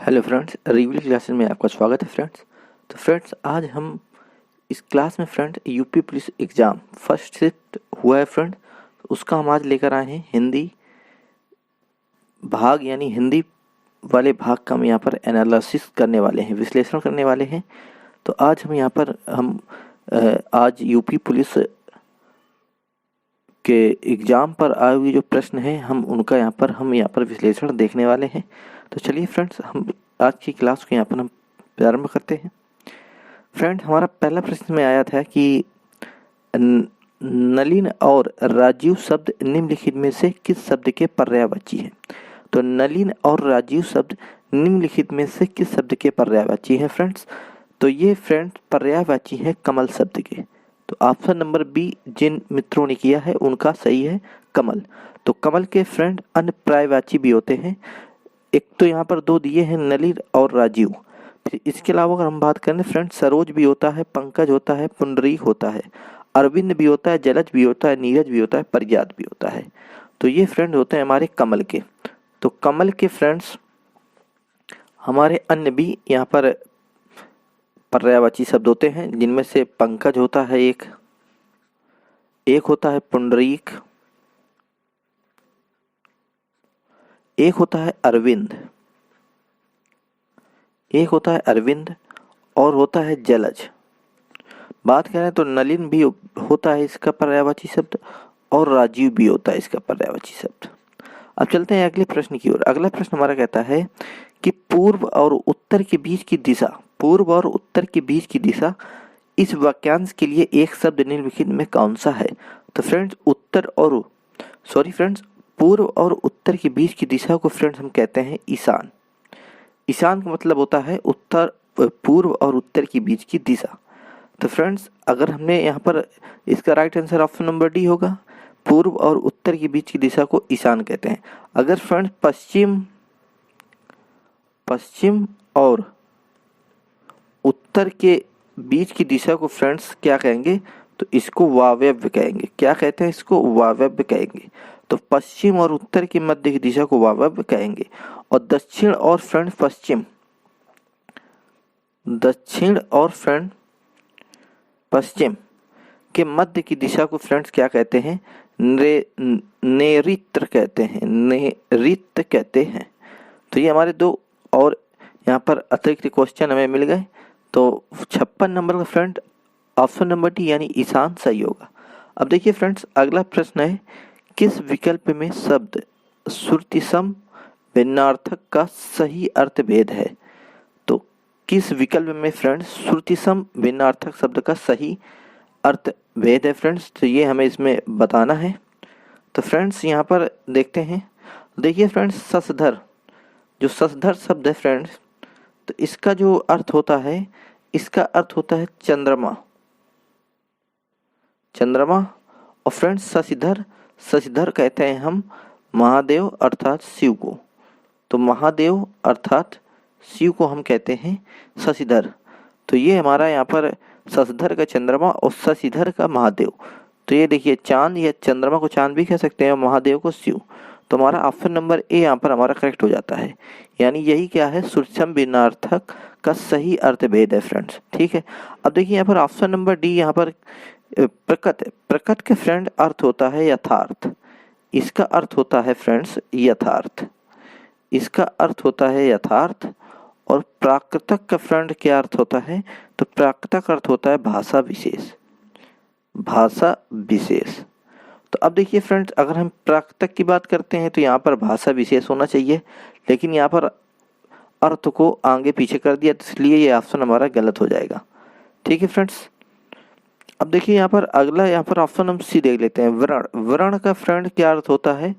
Hello friends, review classes में आपका स्वागत है फ्रेंड्स। तो फ्रेंड्स, आज हम इस क्लास में UP police exam first shift हुआ है फ्रेंड्स। उसका हम आज लेकर आए हैं हिंदी भाग, यानी हिंदी वाले भाग का हम यहाँ पर एनालिसिस करने वाले हैं, विश्लेषण करने वाले हैं। तो आज हम यहाँ पर आज यूपी पुलिस के एग्ज़ाम पर आए हुए जो प्रश्न हैं उनका यहाँ पर विश्लेषण देखने वाले हैं। तो चलिए फ्रेंड्स, हम आज की क्लास को यहाँ पर हम प्रारंभ करते हैं। फ्रेंड, हमारा पहला प्रश्न में आया था कि नलिन और राजीव शब्द निम्नलिखित में से किस शब्द के पर्यायवाची हैं। तो नलिन और राजीव शब्द निम्नलिखित में से किस शब्द के पर्यायवाची हैं फ्रेंड्स। तो ये फ्रेंड्स पर्यायवाची हैं कमल शब्द के। तो ऑप्शन नंबर बी जिन मित्रों ने किया है उनका सही है कमल। तो कमल के फ्रेंड अन्य पर्यायवाची भी होते हैं। एक तो यहाँ पर दो दिए हैं, नलिन और राजीव। फिर इसके अलावा अगर हम बात करें फ्रेंड, सरोज भी होता है, पंकज होता है, पुंडरीक होता है, अरविंद भी होता है, जलज भी होता है, नीरज भी होता है, प्रज्ञात भी होता है। तो ये फ्रेंड होते हैं हमारे कमल के। तो कमल के फ्रेंड्स हमारे अन्य भी यहाँ पर पर्यायवाची शब्द होते हैं, जिनमें से पंकज होता है एक होता है पुंडरीक, एक होता है अरविंद, एक होता है अरविंद और होता है जलज। बात करें तो नलिन भी होता है इसका पर्यायवाची शब्द और राजीव भी होता है इसका पर्यायवाची शब्द। अब चलते हैं अगले प्रश्न की ओर। अगला प्रश्न हमारा कहता है कि पूर्व और उत्तर के बीच की दिशा इस वाक्यांश के लिए एक शब्द निम्नलिखित में कौन सा है। तो फ्रेंड्स पूर्व और उत्तर के बीच की दिशा को फ्रेंड्स हम कहते हैं ईशान। ईशान का मतलब होता है पूर्व और उत्तर के बीच की दिशा। तो फ्रेंड्स, अगर हमने यहाँ पर इसका right answer option number D होगा। पूर्व और उत्तर के बीच की दिशा को ईशान कहते हैं। अगर फ्रेंड्स पश्चिम और उत्तर के बीच की दिशा को फ्रेंड्स क्या कहेंगे, तो इसको वायव्य कहेंगे। क्या कहते हैं इसको? वायव्य कहेंगे। तो पश्चिम और उत्तर के मध्य की दिशा को वायव्य कहेंगे। और दक्षिण और पश्चिम के मध्य की दिशा को फ्रेंड्स क्या कहते हैं? नैऋत्य कहते हैं। तो ये हमारे दो और यहाँ पर अतिरिक्त क्वेश्चन हमें मिल गए। तो 56 नंबर का फ्रेंड ऑप्शन नंबर डी यानी ईशान सही होगा। अब देखिए फ्रेंड्स, अगला प्रश्न है किस विकल्प में शब्द श्रुतिसम भिन्नार्थक का सही अर्थ भेद है। तो किस विकल्प में फ्रेंड्स श्रुतिसम भिन्नार्थक शब्द का सही अर्थ भेद है फ्रेंड्स। तो ये हमें इसमें बताना है। तो फ्रेंड्स यहाँ पर देखते हैं। देखिए फ्रेंड्स, शशधर शब्द है फ्रेंड्स, तो इसका जो अर्थ होता है, इसका अर्थ होता है चंद्रमा। और फ्रेंड्स शशिधर कहते हैं हम महादेव अर्थात शिव को। तो महादेव अर्थात शिव को हम कहते हैं शशिधर। तो ये हमारा यहाँ पर शशधर का चंद्रमा और शशिधर का महादेव। तो ये देखिए, चांद या चंद्रमा को चांद भी कह सकते हैं और महादेव को शिव। तो हमारा ऑप्शन नंबर ए यहाँ पर हमारा करेक्ट हो जाता है। यानी यही क्या है? श्रुतिसम भिन्नार्थक का सही अर्थ भेद है फ्रेंड्स। ठीक है। अब देखिए यहाँ पर ऑप्शन नंबर डी यहाँ पर प्रकट के फ्रेंड अर्थ होता है यथार्थ। इसका अर्थ होता है फ्रेंड्स यथार्थ। इसका अर्थ होता है यथार्थ। और प्राकृतक का फ्रेंड क्या अर्थ होता है? तो प्राकृतक अर्थ होता है भाषा विशेष। तो अब देखिए फ्रेंड्स, अगर हम प्राकृतक की बात करते हैं तो यहाँ पर भाषा विशेष होना चाहिए, लेकिन यहाँ पर अर्थ को आगे पीछे कर दिया, तो इसलिए ये ऑप्शन हमारा गलत हो जाएगा। ठीक है फ्रेंड्स। अब देखिए यहाँ पर ऑप्शन हम सी देख लेते हैं। वर्ण का फ्रेंड क्या अर्थ होता है?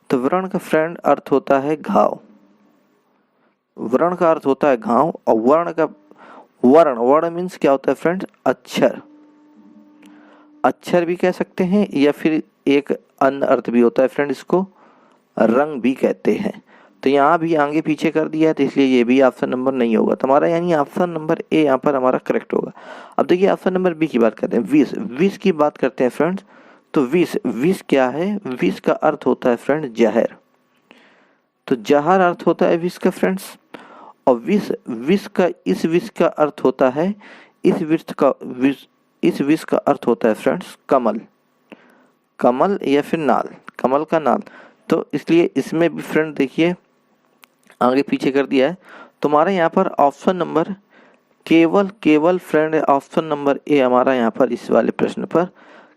तो वर्ण का फ्रेंड अर्थ होता है घाव। वर्ण का अर्थ होता है घाव। और वर्ण मीन्स क्या होता है फ्रेंड्स? अक्षर भी कह सकते हैं, या फिर एक अन्य अर्थ भी होता है फ्रेंड, इसको रंग भी कहते हैं। तो यहाँ भी आगे पीछे कर दिया है, तो इसलिए ये भी ऑप्शन नंबर नहीं होगा। तो हमारा यानी ऑप्शन नंबर ए यहाँ पर हमारा करेक्ट होगा। अब देखिए ऑप्शन नंबर बी की बात करते हैं। विष की बात करते हैं फ्रेंड्स। तो विष क्या है? विष का अर्थ होता है फ्रेंड जहर। तो जहर अर्थ होता है विष का फ्रेंड्स। और विष का अर्थ होता है, इस विष का अर्थ होता है फ्रेंड्स कमल, कमल या फिर नाल, कमल का नाल। तो इसलिए इसमें भी फ्रेंड देखिए आगे पीछे कर दिया है। तुम्हारे यहाँ पर ऑप्शन नंबर केवल फ्रेंड ऑप्शन नंबर ए हमारा यहाँ पर इस वाले प्रश्न पर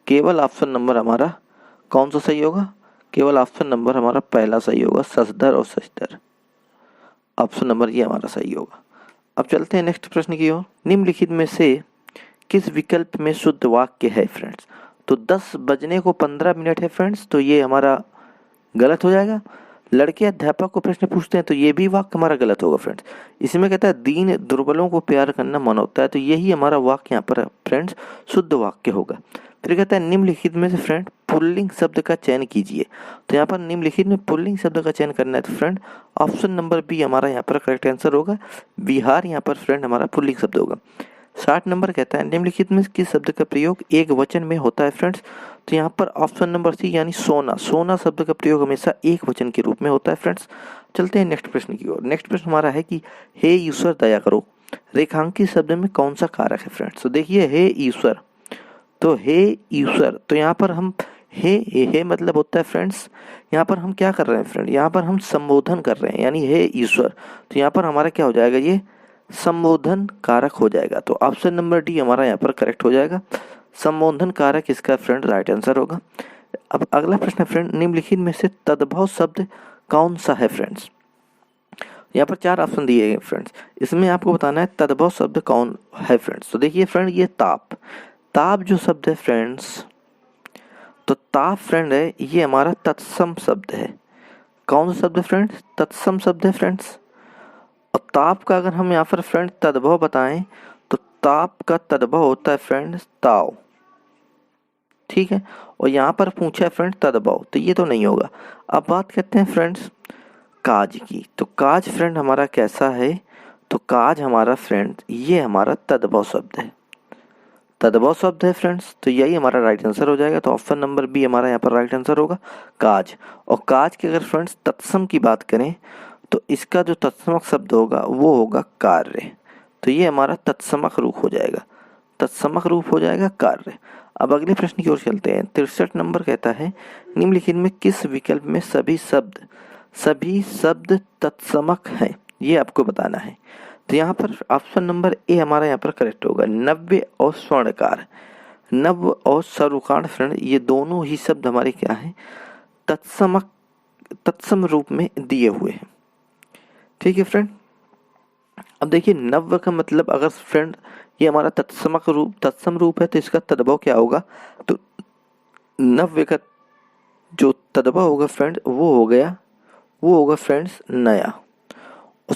केवल ऑप्शन नंबर हमारा कौन सा सही होगा? केवल ऑप्शन नंबर हमारा पहला सही होगा, ससधर और शशधर। ऑप्शन नंबर ये हमारा सही होगा। अब चलते हैं नेक्स्ट प्रश्न की ओर। निम्नलिखित में से किस विकल्प में शुद्ध वाक्य है फ्रेंड्स? तो 10 बजने को 15 मिनट है फ्रेंड्स, तो ये हमारा गलत हो जाएगा। लड़के अध्यापक को प्रश्न पूछते हैं तो ये भी वाक्य हमारा गलत होगा फ्रेंड्स। इसमें कहता है दीन दुर्बलों को प्यार करना मन होता है, तो यही हमारा वाक्य यहाँ पर फ्रेंड्स शुद्ध वाक्य होगा। फिर कहता है निम्नलिखित में से फ्रेंड पुल्लिंग शब्द का चयन कीजिए। तो यहाँ पर निम्नलिखित में पुल्लिंग शब्द का चयन करना है, तो फ्रेंड ऑप्शन नंबर बी हमारा यहाँ पर करेक्ट आंसर होगा। बिहार यहाँ पर फ्रेंड हमारा पुल्लिंग शब्द होगा। 60 नंबर कहता है निम्नलिखित में किस शब्द का प्रयोग एक वचन में होता है फ्रेंड्स? तो यहाँ पर ऑप्शन नंबर सी यानी सोना, सोना शब्द का प्रयोग हमेशा एक वचन के रूप में होता है फ्रेंड्स। चलते हैं नेक्स्ट प्रश्न की ओर। नेक्स्ट प्रश्न हमारा है कि हे ईश्वर दया करो, रेखांकित शब्द में कौन सा कारक है फ्रेंड्स? तो देखिए हे ईश्वर, तो हे ईश्वर, तो यहाँ पर हम हे मतलब होता है फ्रेंड्स, यहाँ पर हम क्या कर रहे हैं फ्रेंड? यहाँ पर हम संबोधन कर रहे हैं यानी हे ईश्वर, तो यहाँ पर हमारा क्या हो जाएगा? ये संबोधन कारक हो जाएगा। तो ऑप्शन नंबर डी हमारा यहाँ पर करेक्ट हो जाएगा, संबोधन कारक इसका फ्रेंड राइट आंसर होगा। अब अगला प्रश्न है फ्रेंड निम्नलिखित में से तद्भव शब्द कौन सा है फ्रेंड्स? यहाँ पर 4 ऑप्शन दिए गए फ्रेंड्स, इसमें आपको बताना है तद्भव शब्द कौन है फ्रेंड्स। तो देखिए फ्रेंड ये ताप, ताप जो शब्द है फ्रेंड्स, तो ताप फ्रेंड है ये हमारा तत्सम शब्द है। कौन सा शब्द है फ्रेंड्स? तत्सम शब्द है फ्रेंड्स। और ताप का अगर हम यहाँ पर फ्रेंड तद्भव बताएं तो ताप का तद्भव होता है फ्रेंड्स ताव, ठीक है। और यहाँ पर पूछा है फ्रेंड तद्भव, तो ये तो नहीं होगा। अब बात करते हैं फ्रेंड्स काज की। तो काज फ्रेंड हमारा कैसा है? तो काज हमारा फ्रेंड ये हमारा तद्भव शब्द है, तद्भव शब्द है फ्रेंड्स, तो यही हमारा राइट आंसर हो जाएगा। तो ऑप्शन नंबर बी हमारा यहाँ पर राइट आंसर होगा काज। और काज की अगर फ्रेंड्स तत्सम की बात करें तो इसका जो तत्समक शब्द होगा वो होगा कार्य, तो ये हमारा तत्समक रूप हो जाएगा, तत्समक रूप हो जाएगा कार्य। अब अगले प्रश्न की ओर चलते हैं। 63 नंबर कहता है निम्नलिखित में किस विकल्प में सभी शब्द तत्समक हैं? ये आपको बताना है। तो यहाँ पर ऑप्शन नंबर ए हमारा यहाँ पर करेक्ट होगा, नव्य और स्वर्णकार। नव और सर्वकांड फ्रेंड ये दोनों ही शब्द हमारे क्या हैं? तत्सम रूप में दिए हुए हैं, ठीक है फ्रेंड। अब देखिए नव्य का मतलब अगर फ्रेंड ये हमारा तत्सम रूप है तो इसका तद्भव क्या होगा? तो नव्य का जो तद्भव होगा फ्रेंड वो होगा फ्रेंड्स नया। और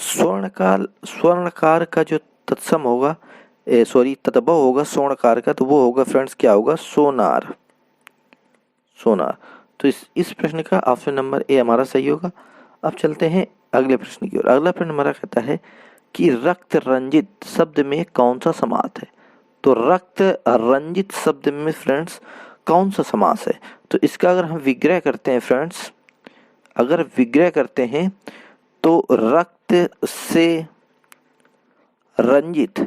स्वर्णकार का जो तत्सम होगा तद्भव होगा स्वर्णकार का, तो वो होगा फ्रेंड्स क्या होगा? सोनार। तो इस प्रश्न का ऑप्शन नंबर ए हमारा सही होगा। अब चलते हैं अगले प्रश्न की ओर। अगला प्रश्न हमारा कहता है कि रक्त रंजित शब्द में कौन सा समास है? तो रक्त रंजित शब्द में फ्रेंड्स कौन सा समास है? तो इसका अगर हम विग्रह करते हैं फ्रेंड्स, अगर विग्रह करते हैं तो रक्त से रंजित,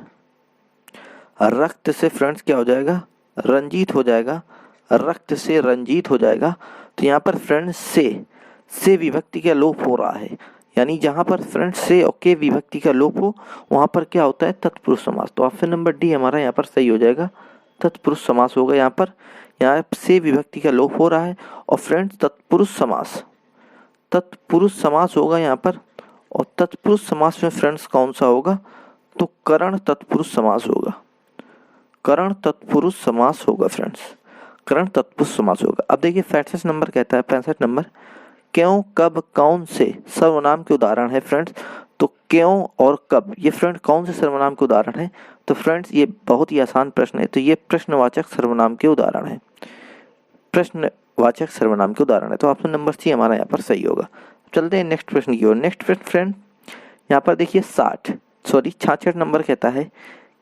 रक्त से फ्रेंड्स क्या हो जाएगा? रंजित हो जाएगा, रक्त से रंजित हो जाएगा। तो यहाँ पर फ्रेंड्स से विभक्ति का लोप हो रहा है, यानी जहाँ पर फ्रेंड्स से और के विभक्ति का लोप हो वहाँ पर क्या होता है? तत्पुरुष समास। तो ऑप्शन नंबर डी हमारा यहाँ पर सही हो जाएगा, तत्पुरुष समास होगा। यहाँ से विभक्ति का लोप हो रहा है और फ्रेंड्स तत्पुरुष समास होगा यहाँ पर। और तत्पुरुष समास में फ्रेंड्स कौन सा होगा? तो करण तत्पुरुष समास होगा, करण तत्पुरुष समास होगा फ्रेंड्स, करण तत्पुरुष समास होगा। अब देखिए 65 नंबर कहता है, 65 नंबर क्यों कब कौन से सर्वनाम के उदाहरण है फ्रेंड्स? तो क्यों और कब ये फ्रेंड कौन से सर्वनाम के उदाहरण है? तो फ्रेंड्स ये बहुत ही आसान प्रश्न है, तो ये प्रश्नवाचक सर्वनाम के उदाहरण है, प्रश्नवाचक सर्वनाम के उदाहरण है। तो ऑप्शन नंबर सी हमारा यहाँ पर सही होगा। चलते हैं नेक्स्ट प्रश्न की ओर। नेक्स्ट प्रश्न फ्रेंड यहाँ पर देखिए 66 नंबर कहता है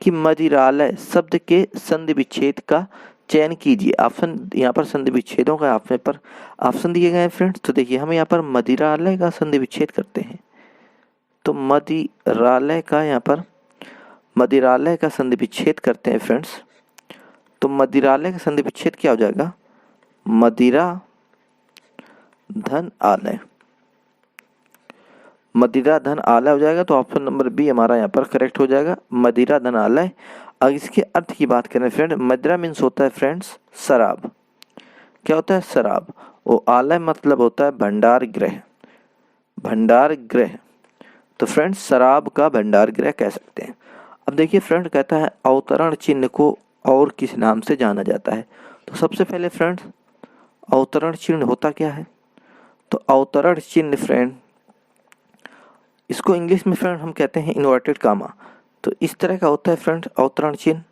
कि मदिरालय शब्द के संधि विच्छेद का चयन कीजिए। ऑप्शन यहाँ पर संधि विच्छेदों का पर ऑप्शन दिए गए हैं फ्रेंड्स। तो देखिए हम यहाँ पर मदिरालय का संधि विच्छेद करते हैं, तो मदिरालय का यहाँ पर मदिरालय का संधि विच्छेद करते हैं फ्रेंड्स। तो मदिरालय का संधि विच्छेद क्या हो जाएगा? मदिरा धन आलय। मदिरा धन आलय हो जाएगा। तो ऑप्शन नंबर बी हमारा यहाँ पर करेक्ट हो जाएगा, मदिरा धन आलय। अब इसके अर्थ की बात करें फ्रेंड, मदिरा मीन्स होता है फ्रेंड्स शराब। क्या होता है? शराब। और आलय मतलब होता है भंडार गृह। भंडार गृह, तो फ्रेंड्स शराब का भंडार गृह कह सकते हैं। अब देखिए फ्रेंड, कहता है अवतरण चिन्ह को और किस नाम से जाना जाता है। तो सबसे पहले फ्रेंड्स, अवतरण चिन्ह होता क्या है? तो अवतरण चिन्ह फ्रेंड, इसको इंग्लिश में फ्रेंड हम कहते हैं इन्वर्टेड कामा। तो इस तरह का होता है फ्रेंड अवतरण चिन्ह।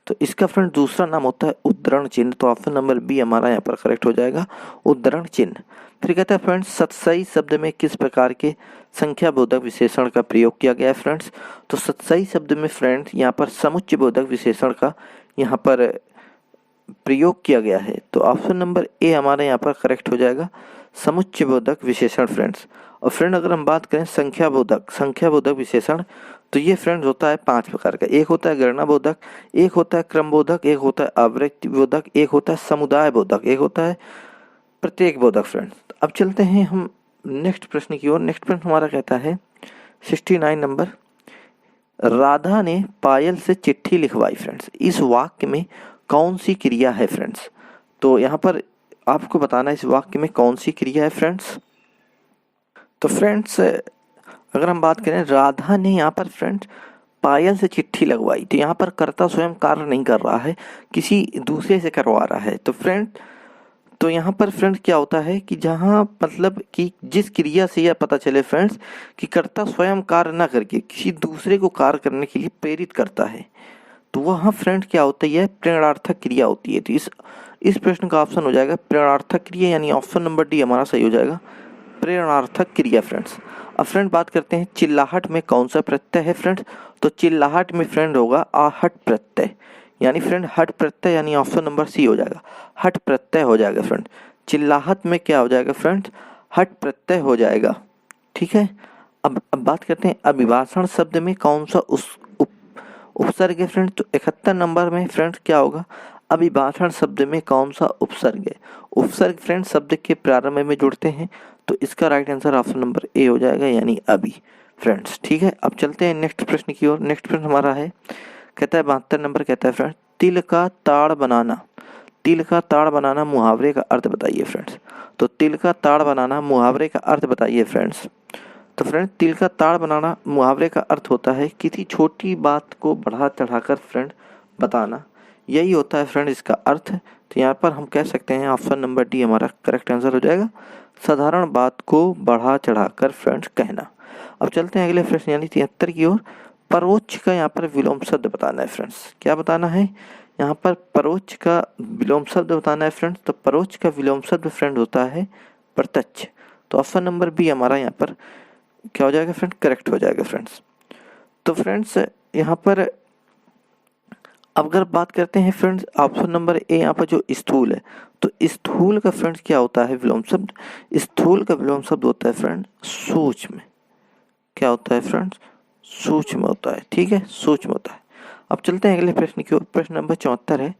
तो इसका फ्रेंड दूसरा नाम होता है उद्धरण चिन्ह। तो ऑप्शन नंबर बी हमारा यहाँ पर करेक्ट हो जाएगा, उद्धरण चिन्ह। फिर कहता है फ्रेंड्स, सतसई शब्द में किस प्रकार के संख्या बोधक विशेषण का प्रयोग किया गया है फ्रेंड्स? तो सतसई शब्द में फ्रेंड्स यहाँ पर समुच्चय बोधक विशेषण का यहाँ पर प्रयोग किया गया है। तो ऑप्शन नंबर ए हमारे यहाँ पर करेक्ट हो जाएगा, समुच्चय बोधक विशेषण फ्रेंड्स। और फ्रेंड अगर हम बात करें संख्या बोधक विशेषण, तो ये फ्रेंड्स होता है 5 प्रकार का। एक होता है गणना बोधक, एक होता है क्रम बोधक, एक होता है आवृत्ति बोधक, एक होता है समुदाय बोधक, एक होता है प्रत्येक बोधक फ्रेंड्स। अब चलते हैं हम नेक्स्ट प्रश्न की ओर। नेक्स्ट प्रश्न हमारा कहता है 69 नंबर, राधा ने पायल से चिट्ठी लिखवाई फ्रेंड्स। इस वाक्य में कौन सी क्रिया है फ्रेंड्स? तो यहाँ पर आपको बताना है इस वाक्य में कौन सी क्रिया है फ्रेंड्स। तो फ्रेंड्स अगर हम बात करें, राधा ने यहाँ पर फ्रेंड्स पायल से चिट्ठी लगवाई, तो यहाँ पर कर्ता स्वयं कार्य नहीं कर रहा है, किसी दूसरे से करवा रहा है। तो फ्रेंड, तो यहाँ पर फ्रेंड्स क्या होता है कि जहाँ मतलब कि जिस क्रिया से यह पता चले फ्रेंड्स कि कर्ता स्वयं कार्य ना करके किसी दूसरे को कार्य करने के लिए प्रेरित करता है, तो वहाँ फ्रेंड्स क्या होता है? प्रेरणार्थक क्रिया होती है। तो इस प्रश्न का ऑप्शन हो जाएगा प्रेरणार्थक क्रिया, यानी ऑप्शन नंबर डी हमारा सही हो जाएगा, प्रेरणार्थक क्रिया फ्रेंड्स। अब फ्रेंड बात करते हैं चिल्लाहट में कौन सा प्रत्यय है फ्रेंड्स? तो चिल्लाहट में फ्रेंड होगा आहट प्रत्यय, यानी फ्रेंड हट प्रत्यय, यानी ऑप्शन नंबर सी हो जाएगा, हट प्रत्यय हो जाएगा फ्रेंड। चिल्लाहट में क्या हो जाएगा फ्रेंड? हट प्रत्यय हो जाएगा। ठीक है। अब बात करते हैं अभिभाषण शब्द में कौन सा उपसर्ग है फ्रेंड? तो 71 नंबर में फ्रेंड क्या होगा? अभिभाषण शब्द में कौन सा उपसर्ग है? उपसर्ग फ्रेंड शब्द के प्रारंभ में जुड़ते हैं, तो इसका right answer option number A हो जाएगा, यानी अभी फ्रेंड्स। ठीक है। अब चलते हैं नेक्स्ट प्रश्न की ओर। नेक्स्ट प्रश्न हमारा है, कहता है 72 नंबर, कहता है फ्रेंड तिल का ताड़ बनाना। तिल का ताड़ बनाना मुहावरे का अर्थ बताइए फ्रेंड्स। तो तिल का ताड़ बनाना मुहावरे का अर्थ बताइए फ्रेंड्स। तो फ्रेंड तिल का ताड़ बनाना मुहावरे का अर्थ होता है किसी छोटी बात को बढ़ा चढ़ाकर फ्रेंड बताना, यही होता है फ्रेंड इसका अर्थ। तो यहाँ पर हम कह सकते हैं ऑप्शन नंबर डी हमारा करेक्ट आंसर हो जाएगा, साधारण बात को बढ़ा चढ़ाकर फ्रेंड्स कहना। अब चलते हैं अगले प्रश्न यानी 73 की ओर। परोक्ष का यहाँ पर विलोम शब्द बताना है फ्रेंड्स। क्या बताना है? यहाँ पर परोक्ष का विलोम शब्द बताना है फ्रेंड्स। तो परोक्ष का विलोम शब्द फ्रेंड होता है प्रत्यक्ष। तो ऑप्शन नंबर बी हमारा यहाँ पर क्या हो जाएगा फ्रेंड? करेक्ट हो जाएगा फ्रेंड्स। तो फ्रेंड्स यहाँ पर अगर बात करते हैं फ्रेंड्स ऑप्शन नंबर ए, यहाँ पर जो स्थूल है, तो स्थूल का फ्रेंड्स क्या होता है विलोम शब्द? स्थूल का विलोम शब्द होता है फ्रेंड सूक्ष्म। क्या होता है फ्रेंड्स? सूक्ष्म होता है। ठीक है, सूक्ष्म होता है। अब चलते हैं अगले प्रश्न की ओर। प्रश्न नंबर 74 है,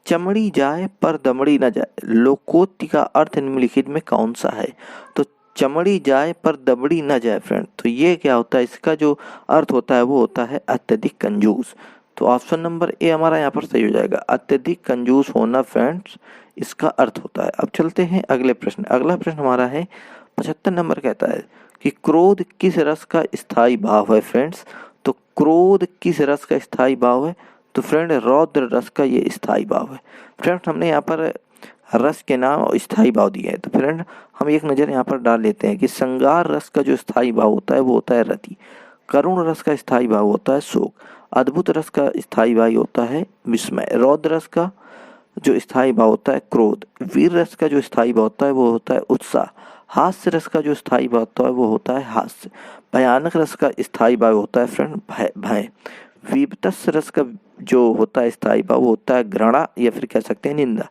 चमड़ी जाए पर दमड़ी न जाए, लोकोक्ति का अर्थ निम्नलिखित में कौन सा है? तो चमड़ी जाए पर दबड़ी न जाए फ्रेंड, तो ये क्या होता है? इसका जो अर्थ होता है वो होता है अत्यधिक कंजूस। तो ऑप्शन नंबर ए हमारा यहाँ पर सही हो जाएगा, अत्यधिक कंजूस होना फ्रेंड्स इसका अर्थ होता है। अब चलते हैं अगले प्रश्न। अगला प्रश्न हमारा है 75 नंबर, कहता है कि क्रोध किस रस का स्थायी भाव है फ्रेंड्स? तो क्रोध किस रस का स्थायी भाव है? तो फ्रेंड रौद्र रस का ये स्थायी भाव है। फ्रेंड हमने यहाँ पर रस के नाम और स्थायी भाव दिए हैं, तो फ्रेंड हम एक नज़र यहाँ पर डाल लेते हैं कि श्रृंगार रस का जो स्थायी भाव होता है वो होता है रति, करुण रस का स्थायी भाव होता है शोक, अद्भुत रस का स्थायी भाव होता है विस्मय, रौद्र रस का जो स्थायी भाव होता है क्रोध, वीर रस का जो स्थायी भाव होता है वो होता है उत्साह, हास्य रस का जो स्थायी भाव होता है वो होता है हास्य, भयानक रस का स्थायी भाव होता है फ्रेंड भय, विभत्स रस का जो होता है स्थायी भाव वो होता है घृणा या फिर कह सकते हैं निंदा,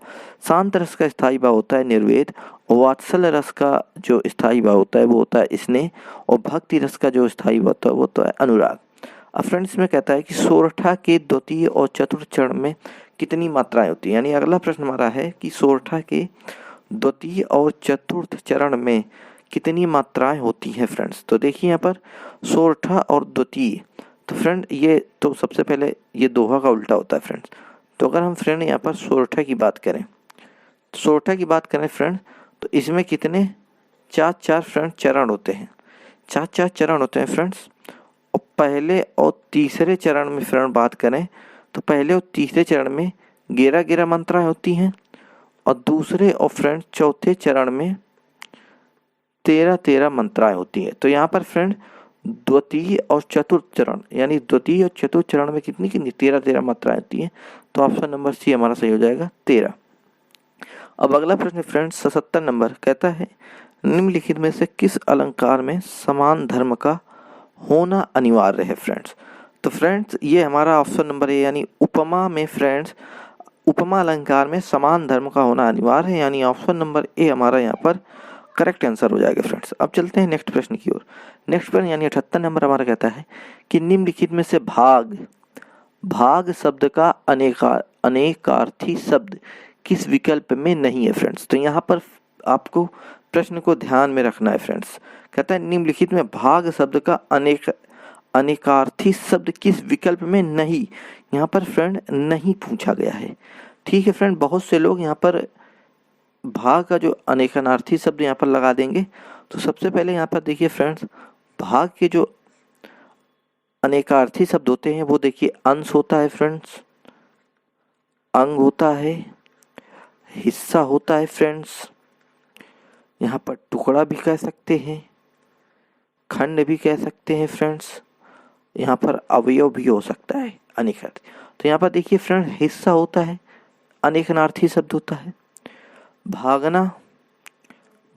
शांत रस का स्थायी भाव होता है निर्वेद, वात्सल रस का जो स्थायी भाव होता है वो होता है स्नेह, और भक्ति रस का जो स्थायी भाव होता है वो तो है अनुराग। अब फ्रेंड्स में कहता है कि सोरठा के द्वितीय और चतुर्थ चरण में कितनी मात्राएं होती हैं। यानी अगला प्रश्न हमारा है कि सोरठा के द्वितीय और चतुर्थ चरण में कितनी मात्राएं होती हैं फ्रेंड्स। तो देखिए यहाँ पर सोरठा और द्वितीय, तो फ्रेंड ये तो सबसे पहले ये दोहा का उल्टा होता है फ्रेंड्स। तो अगर हम फ्रेंड यहाँ पर सोरठा की बात करें, सोरठा की बात करें फ्रेंड, तो इसमें कितने चार चार फ्रेंड चरण होते हैं, चार चार चरण होते हैं फ्रेंड्स। और पहले और तीसरे चरण में फ्रेंड बात करें तो पहले और तीसरे चरण में 11 मात्राएं होती हैं, और दूसरे और फ्रेंड चौथे चरण में 13 मात्राएं होती हैं। तो यहाँ पर फ्रेंड द्वितीय और चतुर्थ चरण, यानी द्वितीय और चतुर्थ चरण में कितनी कितनी 13 मात्राएं होती हैं। तो ऑप्शन नंबर सी हमारा सही हो जाएगा 13। अब अगला प्रश्न फ्रेंड्स 77 नंबर कहता है निम्नलिखित में से किस अलंकार में समान धर्म का होना अनिवार्य है फ्रेंड्स। तो फ्रेंड्स ये हमारा ऑप्शन नंबर ए यानी उपमा में फ्रेंड्स, उपमा अलंकार में समान धर्म का होना अनिवार्य है, यानी ऑप्शन नंबर ए हमारा यहाँ पर करेक्ट आंसर हो जाएगा फ्रेंड्स। अब चलते हैं नेक्स्ट प्रश्न की ओर। नेक्स्ट प्रश्न यानी 78 नंबर हमारा कहता है कि निम्नलिखित में से भाग शब्द का अनेकार्थी शब्द किस विकल्प में नहीं है फ्रेंड्स। तो यहाँ पर आपको प्रश्न को ध्यान में रखना है फ्रेंड्स। कहता है निम्नलिखित में भाग शब्द का अनेकार्थी शब्द किस विकल्प में नहीं, यहाँ पर फ्रेंड नहीं पूछा गया है। ठीक है फ्रेंड, बहुत से लोग यहाँ पर भाग का जो अनेकार्थी शब्द यहाँ पर लगा देंगे। तो सबसे पहले यहाँ पर देखिए फ्रेंड्स, भाग के जो अनेकार्थी शब्द होते हैं वो देखिए अंश होता है फ्रेंड्स, अंग होता है, हिस्सा होता है फ्रेंड्स, यहाँ पर टुकड़ा भी कह सकते हैं, खंड भी कह सकते हैं फ्रेंड्स, यहाँ पर अवयव भी हो सकता है अनेकार्थी। तो यहाँ पर देखिए फ्रेंड हिस्सा होता है, अनेकार्थी शब्द होता है, भागना,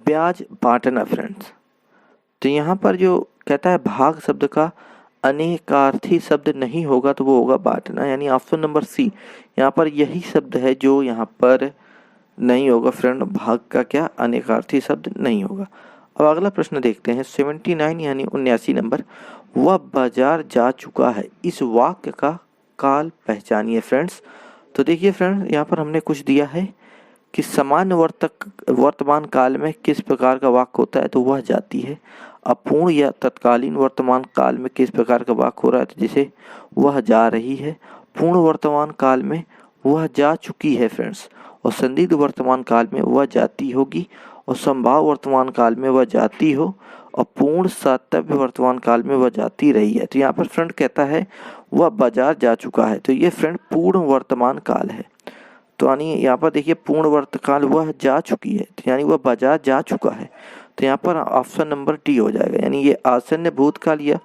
ब्याज, बांटना फ्रेंड्स। तो यहाँ पर जो कहता है भाग शब्द का अनेकार्थी शब्द नहीं होगा तो वो होगा बांटना, यानी ऑप्शन नंबर सी यहाँ पर यही शब्द है जो यहाँ पर नहीं होगा फ्रेंड, भाग का क्या अनेकार्थी शब्द नहीं होगा। अब अगला प्रश्न देखते हैं 79 यानी 79 नंबर, वह बाजार जा चुका है, इस वाक्य का काल पहचानिए फ्रेंड्स। तो देखिए फ्रेंड यहाँ पर हमने कुछ दिया है कि सामान्य वर्तमान काल में किस प्रकार का वाक्य होता है, तो वह जाती है। अपूर्ण या तत्कालीन वर्तमान काल में किस प्रकार का वाक्य हो रहा है, तो जैसे वह जा रही है। पूर्ण वर्तमान काल में वह जा चुकी है फ्रेंड्स, और संदिग्ध वर्तमान काल में वह जाती होगी, और संभाव वर्तमान काल में वह जाती हो, और पूर्ण सातव्य वर्तमान काल में वह जाती रही है। तो यहाँ पर फ्रेंड कहता है वह बाजार जा चुका है, तो ये फ्रेंड पूर्ण वर्तमान काल है। तो यानी यहाँ पर देखिए पूर्ण वर्तकाल वह जा चुकी है, तो यानी वह बाजार जा चुका है। तो यहाँ पर ऑप्शन नंबर डी हो जाएगा, यानी ये आसन्न भूतकाल या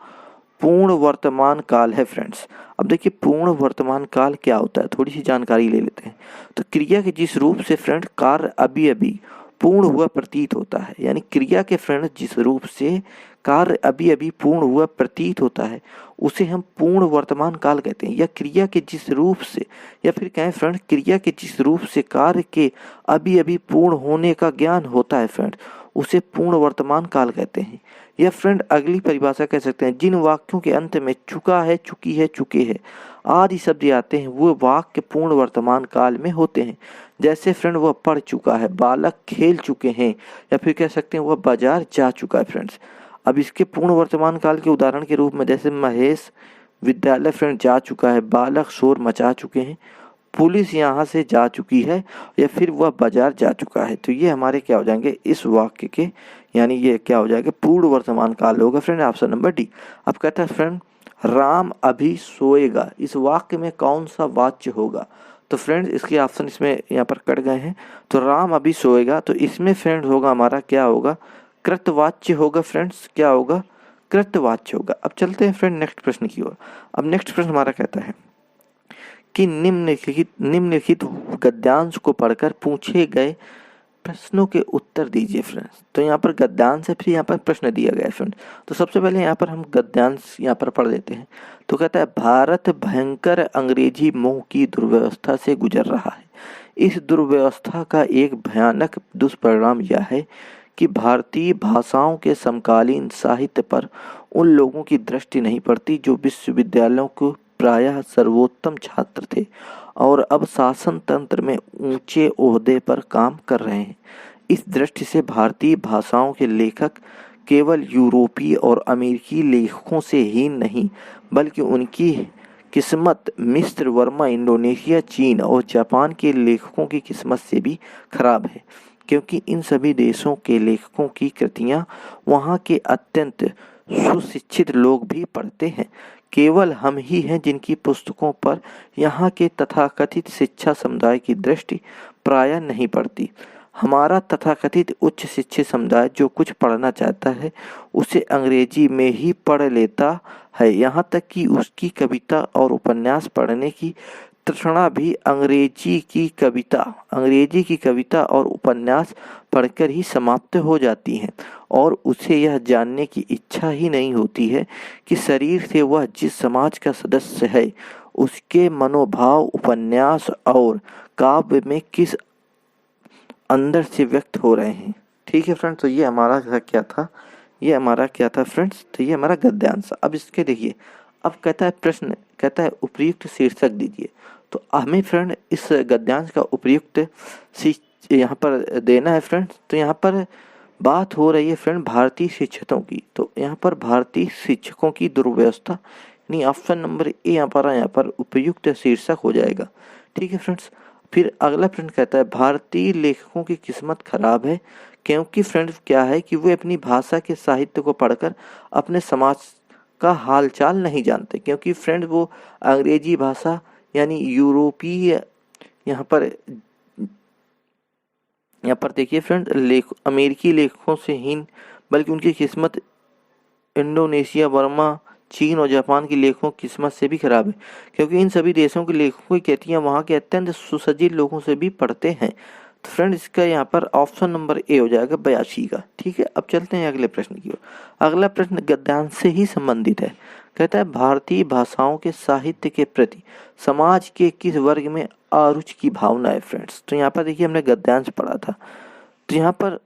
पूर्ण वर्तमान काल है फ्रेंड्स। अब देखिए पूर्ण वर्तमान काल क्या होता है, थोड़ी सी जानकारी ले लेते हैं। तो क्रिया के जिस रूप से फ्रेंड कार्य अभी अभी पूर्ण हुआ प्रतीत होता है, यानी क्रिया के फ्रेंड जिस रूप से कार्य अभी अभी पूर्ण हुआ प्रतीत होता है उसे हम पूर्ण वर्तमान काल कहते हैं। या क्रिया के जिस रूप से, या फिर कहें फ्रेंड क्रिया के जिस रूप से कार्य के अभी अभी पूर्ण होने का ज्ञान होता है फ्रेंड, उसे पूर्ण वर्तमान काल कहते हैं। या फ्रेंड अगली परिभाषा कह सकते हैं, जिन वाक्यों के अंत में चुका है, चुकी है, चुके हैं आदि शब्द आते हैं वो वाक्य पूर्ण वर्तमान काल में होते हैं। जैसे फ्रेंड वह पढ़ चुका है, बालक खेल चुके हैं, या फिर कह सकते हैं वह बाजार जा चुका है फ्रेंड्स। अब इसके पूर्ण वर्तमान काल के उदाहरण के रूप में जैसे महेश विद्यालय फ्रेंड जा चुका है, बालक शोर मचा चुके हैं, पुलिस यहाँ से जा चुकी है, या फिर वह बाजार जा चुका है। तो ये हमारे क्या हो जाएंगे इस वाक्य के, यानी ये क्या हो जाएगा पूर्ण वर्तमान काल होगा फ्रेंड, ऑप्शन नंबर डी। अब कहता है फ्रेंड राम अभी सोएगा, इस वाक्य में कौन सा वाच्य होगा। तो फ्रेंड्स इसके ऑप्शन इसमें यहाँ पर कट गए हैं। तो राम अभी सोएगा, तो इसमें फ्रेंड होगा हमारा क्या होगा कृतवाच्य होगा फ्रेंड्स, क्या होगा कृतवाच्य होगा। अब चलते हैं फ्रेंड नेक्स्ट प्रश्न की ओर। अब नेक्स्ट प्रश्न हमारा कहता है कि निम्नलिखित गद्यांश को पढ़कर पूछे गए प्रश्नों के उत्तर दीजिए फ्रेंड्स। तो यहाँ पर गद्यांश है, फिर यहाँ पर प्रश्न दिया गया है फ्रेंड्स। तो सबसे पहले यहाँ पर हम गद्यांश यहाँ पर पढ़ लेते हैं। तो कहता है भारत भयंकर अंग्रेजी मोह की दुर्व्यवस्था से गुजर रहा है, इस दुर्व्यवस्था का एक भयानक दुष्परिणाम यह है कि भारतीय भाषाओं के समकालीन साहित्य पर उन लोगों की दृष्टि नहीं पड़ती जो विश्वविद्यालयों को प्रायः सर्वोत्तम छात्र थे और अब शासन तंत्र में ऊंचे ओहदे पर काम कर रहे हैं। इस दृष्टि से भारतीय भाषाओं के लेखक केवल यूरोपीय और अमेरिकी लेखकों से ही नहीं बल्कि उनकी किस्मत मिस्र, वर्मा, इंडोनेशिया, चीन और जापान के लेखकों की किस्मत से भी खराब है, क्योंकि इन सभी देशों के लेखकों की कृतियां वहां के अत्यंत सुशिक्षित लोग भी पढ़ते हैं। केवल हम ही हैं जिनकी पुस्तकों पर यहाँ के तथाकथित शिक्षा समुदाय की दृष्टि प्रायः नहीं पड़ती। हमारा तथाकथित उच्च शिक्षित समुदाय जो कुछ पढ़ना चाहता है उसे अंग्रेजी में ही पढ़ लेता है, यहाँ तक कि उसकी कविता और उपन्यास पढ़ने की तृष्णा भी अंग्रेजी की कविता और उपन्यास पढ़कर ही समाप्त हो जाती है और उसे यह जानने की इच्छा ही नहीं होती है कि शरीर से वह जिस समाज का सदस्य है उसके मनोभाव उपन्यास और काव्य में किस अंदर से व्यक्त हो रहे हैं। ठीक है फ्रेंड्स, तो ये हमारा क्या था फ्रेंड्स, तो ये हमारा गद्यांश। अब इसके देखिए, अब कहता है प्रश्न, कहता है उपयुक्त शीर्षक दीजिए। तो हमें फ्रेंड इस गद्यांश का उपयुक्त यहाँ पर देना है फ्रेंड्स। तो यहाँ पर बात हो रही है फ्रेंड भारतीय शिक्षकों की। तो यहाँ पर भारतीय शिक्षकों की दुर्व्यवस्था, यानी ऑप्शन नंबर ए यहाँ पर उपयुक्त शीर्षक हो जाएगा। ठीक है फ्रेंड्स। फिर अगला प्रश्न कहता है भारतीय लेखकों की किस्मत खराब है क्योंकि फ्रेंड क्या है कि वे अपनी भाषा के साहित्य को पढ़कर अपने समाज का हालचाल नहीं जानते, क्योंकि फ्रेंड वो अंग्रेजी भाषा यानी यूरोपीय यहाँ पर देखिए फ्रेंड अमेरिकी लेखकों से हीन बल्कि उनकी किस्मत इंडोनेशिया, बर्मा, चीन और जापान के लेखकों की किस्मत से भी खराब है, क्योंकि इन सभी देशों के लेखकों की कृतियां वहां के अत्यंत सुसज्जित लोगों से भी पढ़ते हैं। तो फ्रेंड इसका यहाँ पर ऑप्शन नंबर ए हो जाएगा 82 का। ठीक है, अब चलते हैं अगले प्रश्न की ओर। अगला प्रश्न गद्यांश से ही संबंधित है। कहता है भारतीय भाषाओं के साहित्य के प्रति समाज के किस वर्ग में अरुचि की भावना है फ्रेंड्स। तो यहाँ पर देखिए हमने गद्यांश पढ़ा था, तो यहाँ पर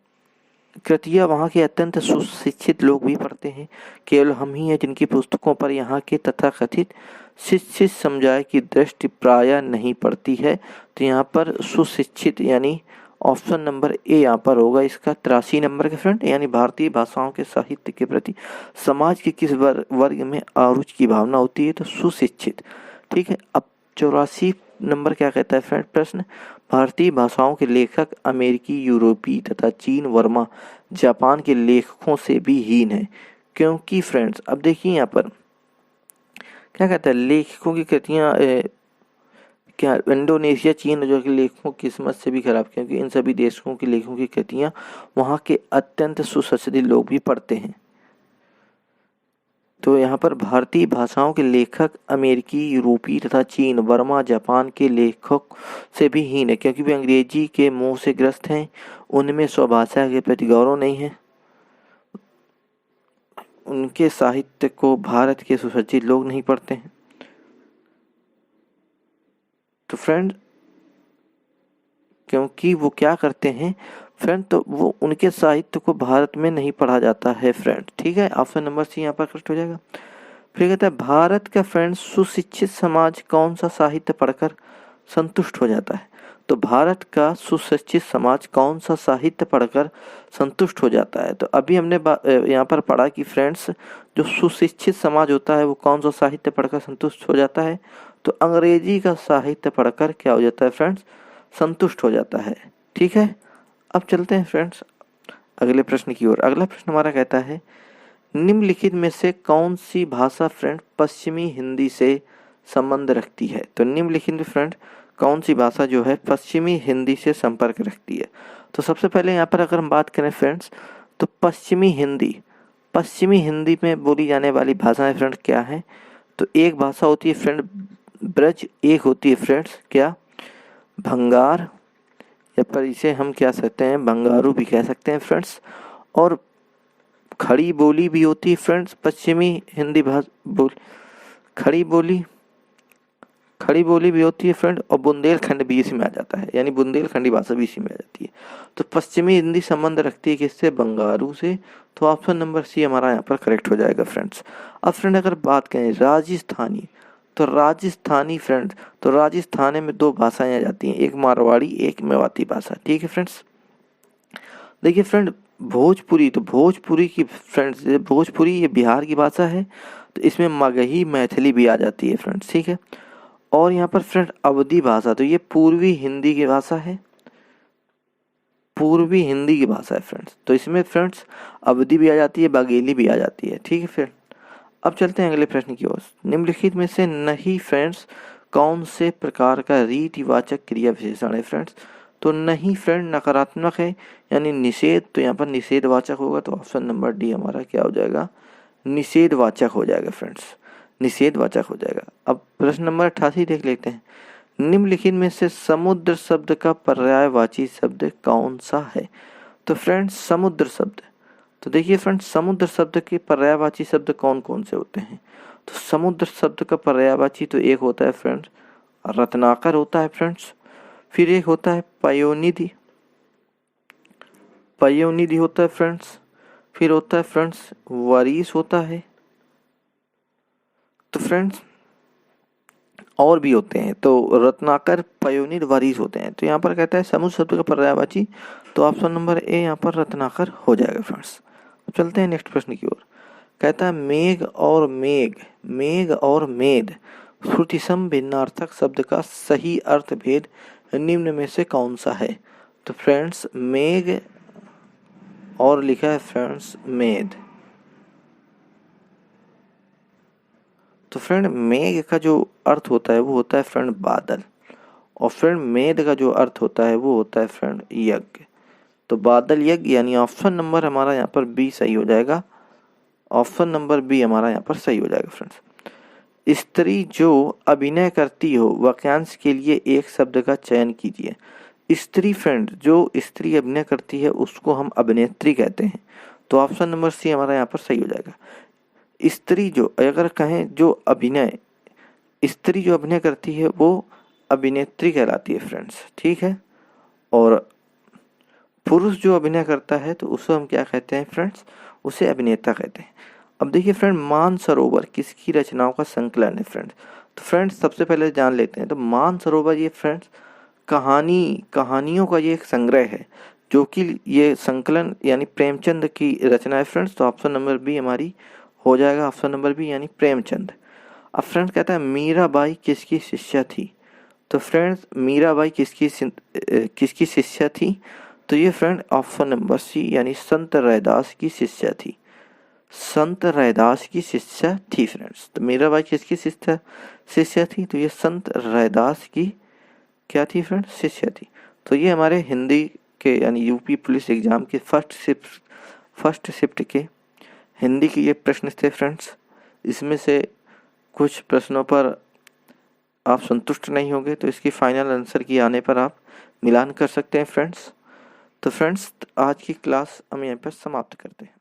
कृतियाँ वहाँ के अत्यंत सुशिक्षित लोग भी पढ़ते हैं, केवल हम ही हैं जिनकी पुस्तकों पर यहाँ के तथाकथित शिक्षित समुदाय की दृष्टि प्रायः नहीं पड़ती है। तो यहाँ पर सुशिक्षित यानी ऑप्शन नंबर ए यहाँ पर होगा इसका 83 नंबर के फ्रेंड, यानी भारतीय भाषाओं के साहित्य के प्रति समाज के किस वर्ग में अरुचि की भावना होती है, तो सुशिक्षित। ठीक है, अब 84 नंबर क्या कहता है फ्रेंड प्रश्न, भारतीय भाषाओं के लेखक अमेरिकी, यूरोपीय तथा चीन, वर्मा, जापान के लेखकों से भी हीन है, क्योंकि फ्रेंड्स अब देखिए यहाँ पर क्या कहता है लेखकों की कृतियाँ क्या इंडोनेशिया, चीन जो के लेखकों की किस्मत से भी खराब, क्योंकि इन सभी देशों के लेखकों की कृतियाँ वहाँ के अत्यंत सुशिक्षित लोग भी पढ़ते हैं। तो यहाँ पर भारतीय भाषाओं के लेखक अमेरिकी, यूरोपीय तथा चीन, वर्मा, जापान के लेखक से भी हीन है, क्योंकि वे अंग्रेजी के मोह से ग्रस्त हैं, उनमें स्वभाषा के प्रति गौरव नहीं है, उनके साहित्य को भारत के सुसज्जित लोग नहीं पढ़ते हैं। तो फ्रेंड क्योंकि वो क्या करते हैं फ्रेंड, तो वो उनके साहित्य को भारत में नहीं पढ़ा जाता है फ्रेंड। ठीक है, ऑप्शन नंबर सी यहाँ पर करेक्ट हो जाएगा। फिर कहता है भारत का फ्रेंड सुशिक्षित समाज कौन सा साहित्य पढ़कर संतुष्ट हो जाता है। तो भारत का सुशिक्षित समाज कौन सा साहित्य पढ़कर संतुष्ट हो जाता है। तो अभी हमने यहाँ पर पढ़ा कि फ्रेंड्स जो सुशिक्षित समाज होता है वो कौन सा साहित्य पढ़कर संतुष्ट हो जाता है, तो अंग्रेजी का साहित्य पढ़कर क्या हो जाता है फ्रेंड्स, संतुष्ट हो जाता है। ठीक है, अब चलते हैं फ्रेंड्स अगले प्रश्न की ओर। अगला प्रश्न हमारा कहता है निम्नलिखित में से कौन सी भाषा फ्रेंड पश्चिमी हिंदी से संबंध रखती है। तो निम्नलिखित में फ्रेंड कौन सी भाषा जो है पश्चिमी हिंदी से संपर्क रखती है। तो सबसे पहले यहाँ पर अगर हम बात करें फ्रेंड्स, तो पश्चिमी हिंदी में बोली जाने वाली भाषाएं फ्रेंड क्या है। तो एक भाषा होती है फ्रेंड ब्रज, एक होती है फ्रेंड्स क्या भंगार, या पर इसे हम क्या सकते हैं बंगारू भी कह सकते हैं फ्रेंड्स, और खड़ी बोली भी होती है फ्रेंड्स पश्चिमी हिंदी खड़ी बोली, खड़ी बोली भी होती है फ्रेंड, और बुंदेलखंड भी इसी में आ जाता है, यानी बुंदेलखंडी भाषा भी इसी में आ जाती है। तो पश्चिमी हिंदी संबंध रखती है किससे? बंगारू से। तो ऑप्शन नंबर सी हमारा यहाँ पर करेक्ट हो जाएगा फ्रेंड्स। अब फ्रेंड अगर बात करें राजस्थानी, तो राजस्थानी फ्रेंड्स, तो राजस्थान में दो भाषाएं आ जाती हैं, एक मारवाड़ी एक मेवाती भाषा। ठीक है फ्रेंड्स। देखिए फ्रेंड भोजपुरी, तो भोजपुरी की फ्रेंड्स, भोजपुरी ये बिहार की भाषा है, तो इसमें मगही मैथिली भी आ जाती है फ्रेंड्स। ठीक है। और यहाँ पर फ्रेंड अवधी भाषा, तो ये पूर्वी हिंदी की भाषा है, पूर्वी हिंदी की भाषा है फ्रेंड्स। तो इसमें फ्रेंड्स अवधी भी आ जाती है, बाघेली भी आ जाती है। ठीक है फ्रेंड। अब चलते हैं अगले प्रश्न की ओर। निम्नलिखित में से नहीं फ्रेंड्स कौन से प्रकार का रीतिवाचक क्रिया विशेषण है फ्रेंड्स? तो नहीं फ्रेंड नकारात्मक है, यानी निषेध, तो यहाँ पर निषेधवाचक होगा। तो ऑप्शन नंबर डी हमारा क्या हो जाएगा? निषेधवाचक हो जाएगा फ्रेंड्स, निषेधवाचक हो जाएगा। अब प्रश्न नंबर 88 देख लेते हैं। निम्नलिखित में से समुद्र शब्द का पर्यायवाची शब्द कौन सा है? तो फ्रेंड्स समुद्र शब्द, तो देखिए फ्रेंड्स समुद्र शब्द के पर्यायवाची शब्द कौन कौन से होते हैं? तो समुद्र शब्द का पर्यायवाची तो एक होता है फ्रेंड्स रत्नाकर होता है फ्रेंड्स, फिर एक होता है पयोनिधि, पयोनिधि होता है फ्रेंड्स, फिर होता है फ्रेंड्स वारिस होता है, तो फ्रेंड्स और भी होते हैं, तो रत्नाकर पयोनिध वारिस होते हैं। तो यहाँ पर कहता है समुद्र शब्द का पर्यायवाची, तो ऑप्शन नंबर ए यहाँ पर रत्नाकर हो जाएगा फ्रेंड्स। चलते हैं नेक्स्ट प्रश्न की ओर। कहता है मेघ और मेघ, मेघ और मेद श्रुतिसम भिन्नार्थक शब्द का सही अर्थ भेद निम्न में से कौन सा है? तो फ्रेंड्स मेघ और लिखा है फ्रेंड्स मेद, तो फ्रेंड मेघ का जो अर्थ होता है वो होता है फ्रेंड बादल, और फ्रेंड मेद का जो अर्थ होता है वो होता है फ्रेंड यज्ञ। तो बादल यज्ञ, यानी ऑप्शन नंबर हमारा यहाँ पर बी सही हो जाएगा, ऑप्शन नंबर बी हमारा यहाँ पर सही हो जाएगा फ्रेंड्स। स्त्री जो अभिनय करती हो वाक्यांश के लिए एक शब्द का चयन कीजिए। स्त्री फ्रेंड, जो स्त्री अभिनय करती है उसको हम अभिनेत्री कहते हैं, तो ऑप्शन नंबर सी हमारा यहाँ पर सही हो जाएगा। स्त्री जो, अगर कहें जो अभिनय, स्त्री जो अभिनय करती है वो अभिनेत्री कहलाती है फ्रेंड्स। ठीक है। और पुरुष जो अभिनय करता है तो उसे हम क्या कहते हैं फ्रेंड्स? उसे अभिनेता कहते हैं। अब देखिए फ्रेंड मानसरोवर किसकी रचनाओं का संकलन है फ्रेंड्स? तो फ्रेंड्स सबसे पहले जान लेते हैं, तो मानसरोवर ये फ्रेंड्स कहानियों का ये एक संग्रह है, जो कि ये संकलन यानी प्रेमचंद की रचना है फ्रेंड्स। तो ऑप्शन नंबर बी हमारी हो जाएगा, ऑप्शन नंबर बी यानी प्रेमचंद। अब फ्रेंड्स कहता है मीराबाई किसकी शिष्या थी? तो फ्रेंड्स मीराबाई किसकी शिष्या थी? तो ये फ्रेंड ऑप्शन नंबर सी यानी संत रैदास की शिष्या थी, संत रैदास की शिष्या थी फ्रेंड्स। तो मीराबाई किसकी शिष्या थी? तो ये संत रैदास की क्या थी फ्रेंड्स? शिष्या थी। तो ये हमारे हिंदी के यानी यूपी पुलिस एग्जाम के फर्स्ट शिफ्ट के हिंदी के ये प्रश्न थे फ्रेंड्स। इसमें से कुछ प्रश्नों पर आप संतुष्ट नहीं होंगे तो इसकी फाइनल आंसर की आने पर आप मिलान कर सकते हैं फ्रेंड्स। तो फ्रेंड्स आज की क्लास हम यहाँ पर समाप्त करते हैं।